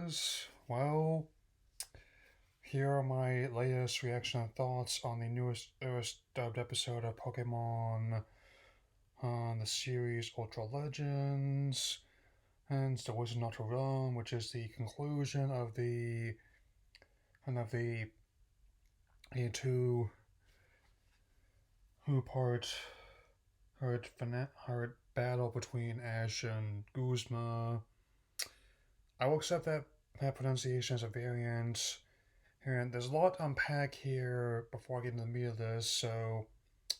guys. Well, here are my latest reaction and thoughts on the newest dubbed episode of Pokemon The Series Ultra Legends, and The Wizard Not to Run, which is the conclusion of the two-part hard battle between Ash and Guzma. I will accept that pronunciation as a variant. And there's a lot to unpack here before I get into the meat of this, so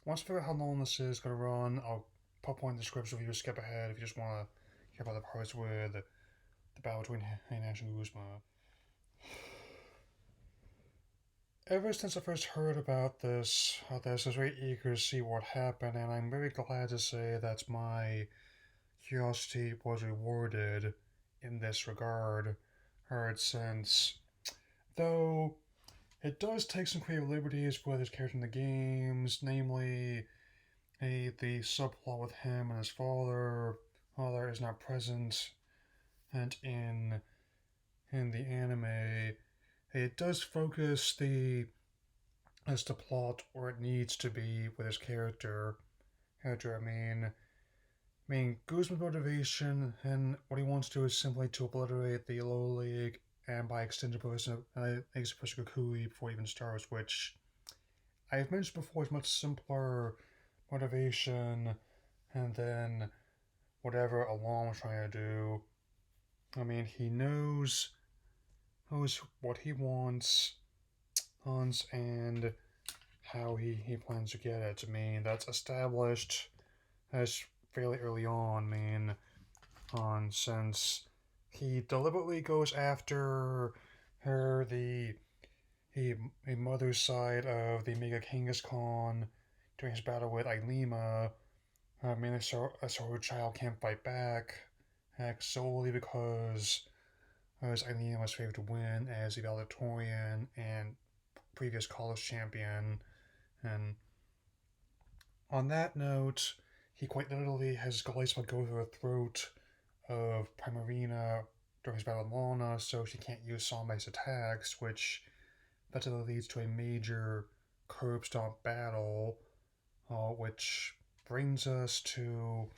once I figure out how long this is going to run, I'll pop one in the description for you to skip ahead if you just want to hear about the parts with the battle between Ash and Guzma. Ever since I first heard about this, I was very eager to see what happened, and I'm very glad to say that my curiosity was rewarded in this regard. Heard since, though it does take some creative liberties with his character in the games, namely the subplot with him and his father. Father is not present, and in the anime, it does focus the plot where it needs to be with his character. I mean, Guzman's motivation and what he wants to do is simply to obliterate the Yellow League and by extension, makes Professor Kukui before he even starts, which I've mentioned before is much simpler motivation and then whatever Alon was trying to do. I mean, he knows what he wants and how he plans to get it. I mean, that's established as fairly early on. I mean, since he deliberately goes after her, the mother's side of the Mega Kangaskhan during his battle with Ailima. I mean, so her child can't fight back, solely because Ailima was favored to win as the valedictorian and previous college champion. And on that note, he quite literally has Galisma go through the throat of Primarina during his battle with Lana, so she can't use song-based attacks, which eventually leads to a major curb stomp battle, which brings us to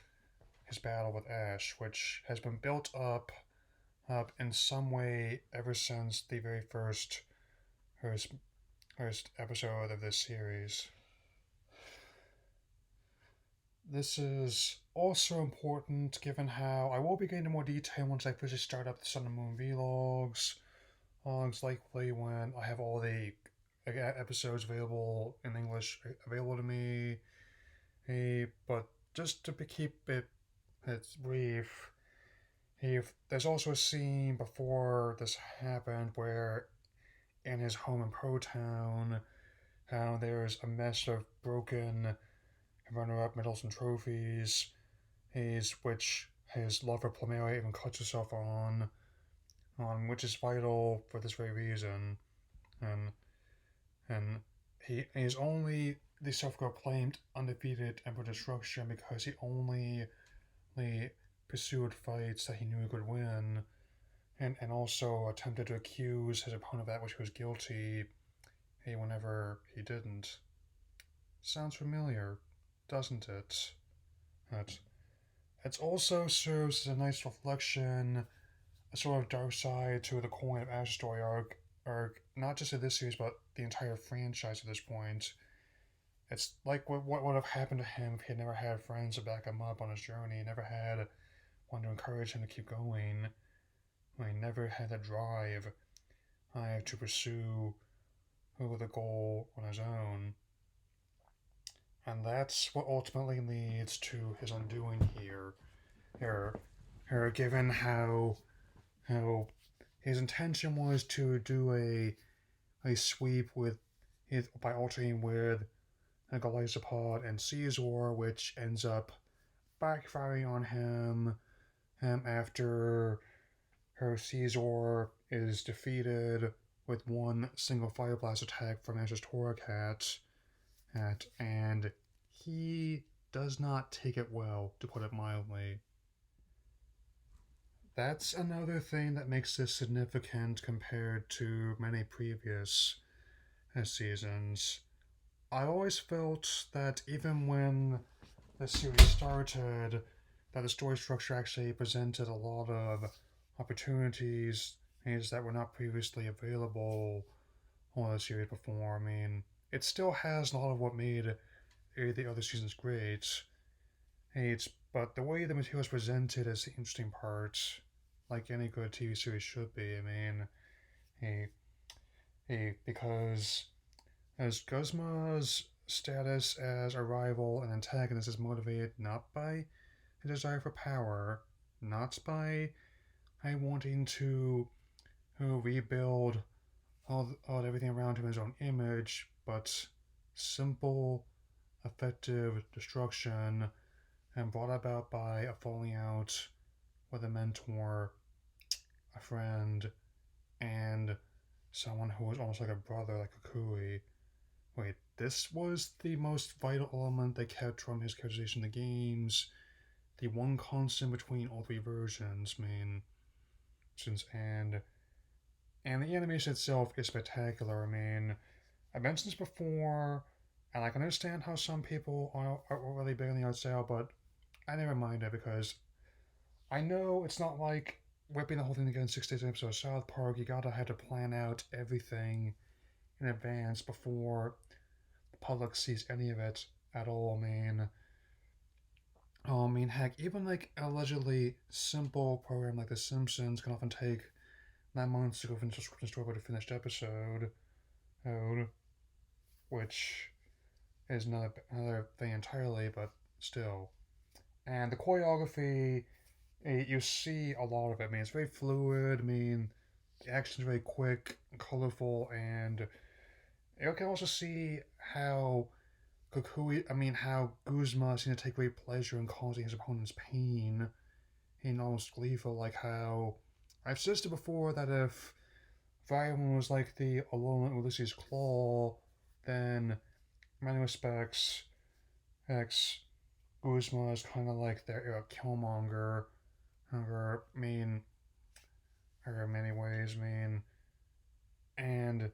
his battle with Ash, which has been built up in some way ever since the very first episode of this series. This is also important given how I will be getting into more detail once I officially start up the Sun and Moon vlogs. Likely when I have all the episodes available in English available to me. But just to keep it brief, there's also a scene before this happened where in his home in Pro Town, there's a mess of broken runner-up medals and trophies, which his lover Plumeria even cuts herself on, which is vital for this very reason, and he is only the self-proclaimed undefeated Emperor Destruction because he only pursued fights that he knew he could win, and also attempted to accuse his opponent of that which he was guilty whenever he didn't. Sounds familiar, doesn't it? It also serves as a nice reflection, a sort of dark side to the coin of Ash's story arc, not just in this series, but the entire franchise at this point. It's like what would have happened to him if he had never had friends to back him up on his journey, never had one to encourage him to keep going. He never had the drive to pursue the goal on his own. And that's what ultimately leads to his undoing here. Given how his intention was to do a sweep by alternating with Galizapod and Caesar, which ends up backfiring on him after her Caesar is defeated with one single Fire Blast attack from Ash's Torracat, and he does not take it well, to put it mildly. That's another thing that makes this significant compared to many previous seasons. I always felt that even when the series started, that the story structure actually presented a lot of opportunities things that were not previously available on the series before. I mean, it still has a lot of what made the other seasons great. It's but the way the material is presented is the interesting part, like any good TV series should be. I mean, a because as Guzma's status as a rival and antagonist is motivated not by a desire for power, not by wanting to rebuild all everything around him in his own image, but simple, effective destruction and brought about by a falling out with a mentor, a friend, and someone who was almost like a brother, like a Kui. Wait, this was the most vital element they kept from his characterization in the games. The one constant between all three versions, main since and the animation itself is spectacular. I mean, I mentioned this before, and I can understand how some people are really big on the art style, but I never mind it because I know it's not like whipping the whole thing together in 6 days an episode of South Park. You gotta have to plan out everything in advance before the public sees any of it at all. I mean, heck, even like an allegedly simple program like The Simpsons can often take 9 months to go finish a script and story with a finished episode, which is another thing entirely, but still. And the choreography, you see a lot of it. I mean, it's very fluid. I mean, the action's very quick, colorful, and you can also see how how Guzma seems to take great pleasure in causing his opponent's pain in almost gleeful, like how I've suggested before that if Virion was like the alone Ulysses Claw, then in many respects, X Guzma is kind of like their Killmonger. I mean, in many ways, and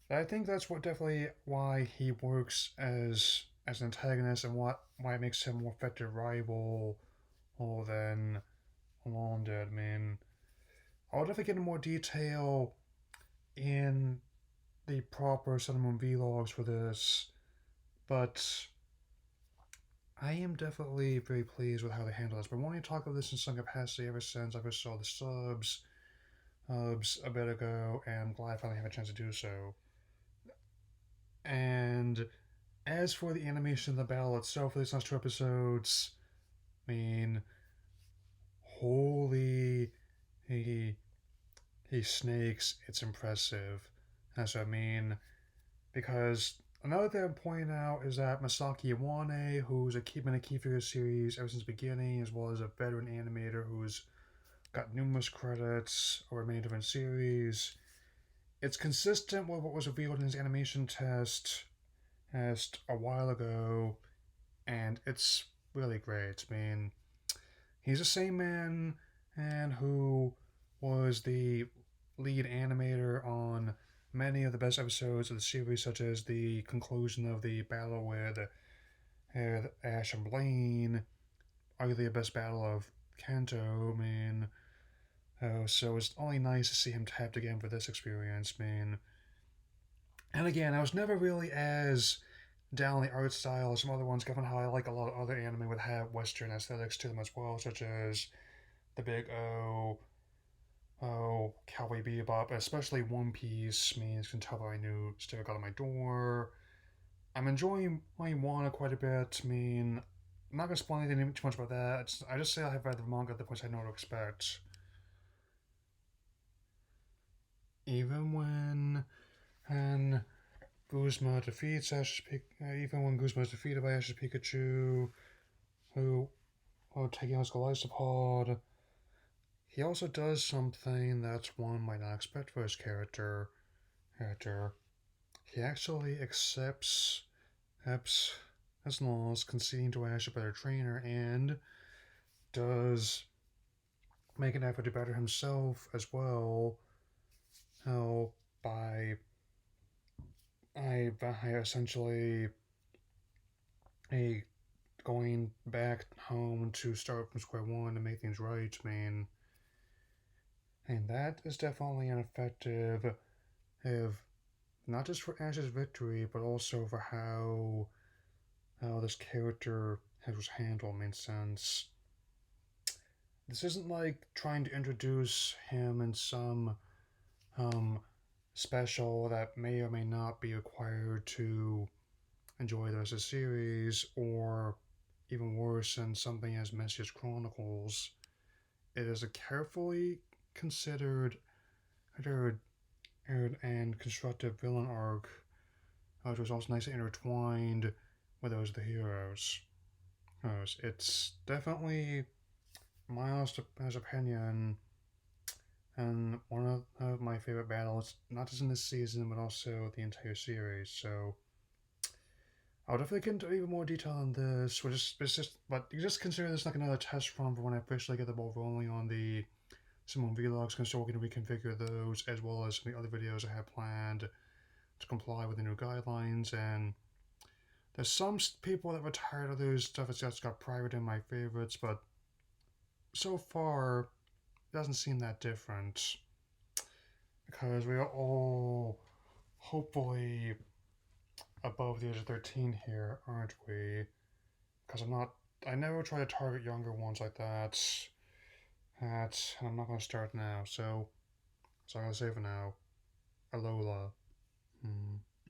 I think that's what definitely why he works as an antagonist and why it makes him a more effective rival than Alon did. I mean, I'll definitely get into more detail in the proper Sun and Moon vlogs for this, but I am definitely very pleased with how they handle this. But wanting to talk about this in some capacity ever since I first saw the subs a bit ago, and I'm glad I finally have a chance to do so. And as for the animation of the battle itself for these last 2 episodes, I mean, holy, he he snakes, it's impressive. That's what I mean. Because another thing I'm pointing out is that Masaki Iwane, who's been a key figure series ever since the beginning, as well as a veteran animator who's got numerous credits over many different series. It's consistent with what was revealed in his animation test a while ago, and it's really great. I mean, he's the same man and who was the lead animator on many of the best episodes of the series, such as the conclusion of the battle with Ash and Blaine, arguably the best battle of Kanto. So it's only nice to see him tapped again for this experience. And again, I was never really as down the art style as some other ones, given how I like a lot of other anime would have Western aesthetics to them as well, such as the Big Cowboy Bebop, especially One Piece. You can tell that I knew Still Got on My Door. I'm enjoying my Wano quite a bit. I'm not gonna spoil anything too much about that. I just say I have read the manga at the point I know what to expect. Even when and Guzma defeats even when Guzma is defeated by Ash's Pikachu, who taking on his Galistopod, he also does something that one might not expect for his character. He actually accepts as laws, conceding to Ash a better trainer, and does make an effort to better himself as well. How by by essentially a going back home to start from square one and make things right. I mean, and that is definitely an effective, if not just for Ash's victory, but also for how this character was handled. Made sense. This isn't like trying to introduce him in some um special that may or may not be required to enjoy the rest of the series, or even worse, in something as messy as Chronicles. It is a carefully considered and constructive villain arc, which was also nicely intertwined with those of the heroes. It's definitely my honest opinion, and one of my favorite battles, not just in this season, but also the entire series. So I'll definitely get into even more detail on this. But you just consider this like another test run for when I officially get the ball rolling on the Simone vlogs. Because still going to reconfigure those as well as some of the other videos I have planned to comply with the new guidelines. And there's some people that were tired of those stuff. It's just got private in my favorites, but so far it doesn't seem that different because we are all hopefully above the age of 13 here, aren't we? Because I never try to target younger ones like that. And I'm not going to start now. So I'm going to say for now, Alola. Hmm.